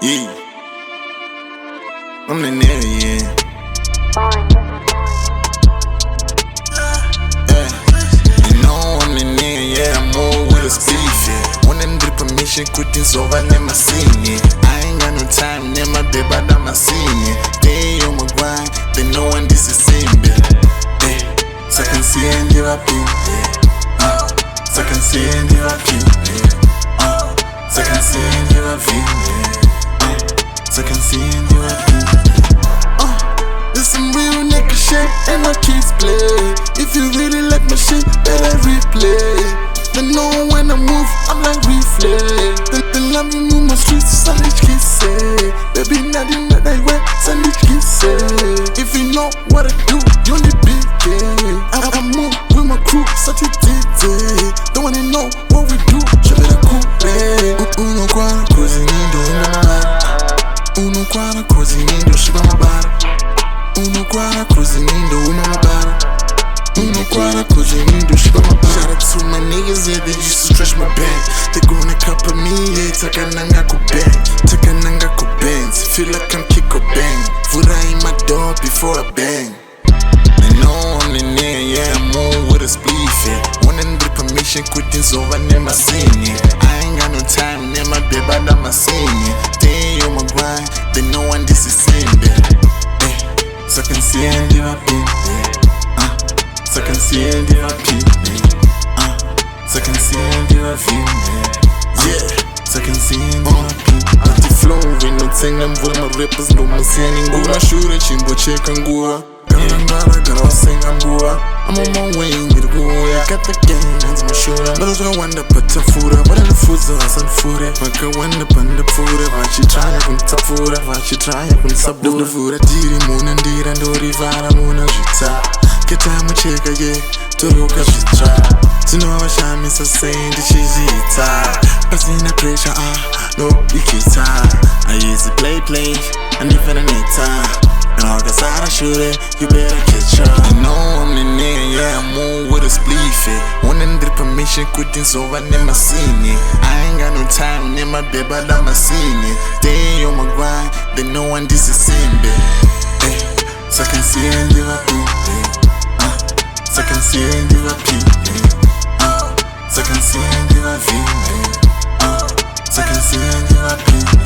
Yeah, I'm the nigga, yeah. You know I'm the nigga, yeah. I move with a speed, yeah. One and permission, quitting's over, never seen it. I ain't got no time, never babe, but I'm a senior. They on my grind, they know when this is same, bit. Second see and ndivapinde. Second see and ndivapinde. Second see and ndivapinde. Second see and ndivapinde. This some real nigga shit and my kids play. If you really like my shit, better replay. They know when I move, I'm like reflex. Then let me move my streets, sandwich kiss say. Baby, nothing that I wear, sandwich kiss say. If you know what I do, you need big game. I move with my crew, such a day. Don't wanna know what we do, show me the cool day. Uno guana, cozinando, uno guana, cozinando, shiba my body. Uno guana, cozinando, my body. Uno guana, cozinando, shiba my body. Shout out to my niggas, yeah, they used to stretch my back. They gonna cup of me, yeah, takananga ko bang. Takananga ko bangs, feel like I'm Kiko Bang. Fura in my door before I bang. They know I'm the nigga, yeah, I move with a spliff, yeah. One and permission, quitting's over, never seen it. I ain't got no time, never babe, but I'm a senior. They on my grind, they know when this is same, babe. Second see and ndivapinde. Second see and ndivapinde. Second see and ndivapinde. Yeah, second see and ndivapinde. Ati flow, vino tsenga mvula ma rappers ndo masiani ngura. Shure chimbo cheka ngura. Karangara gara wasenga ngura. I'm on my way, ngiri kuya. Got the gang, hands on my shoulder. Those are wanda pata fura. But in the foods are some food. Maka wanda panda fura. Vachi try kunta fura. Vachi try kunta sabura. The fura diri muna ndira ndori vara muna jita. Keta mucheka ye, toruka jitra. Tino washami sa saying the chizita. Passing the pressure, no ikita. I use it play, and if I need time. And all cause I shoot it, you better catch up. I know I'm the nigga, yeah, I move with a spliff, yeah. One and permission, quitting's over, never seen it. I ain't got no time, never babe, but I'm a senior. They on my grind, they know when this is same, babe. Second see and ndivapinde. Second see and ndivapinde. Second see and ndivapinde. Second see and ndivapinde.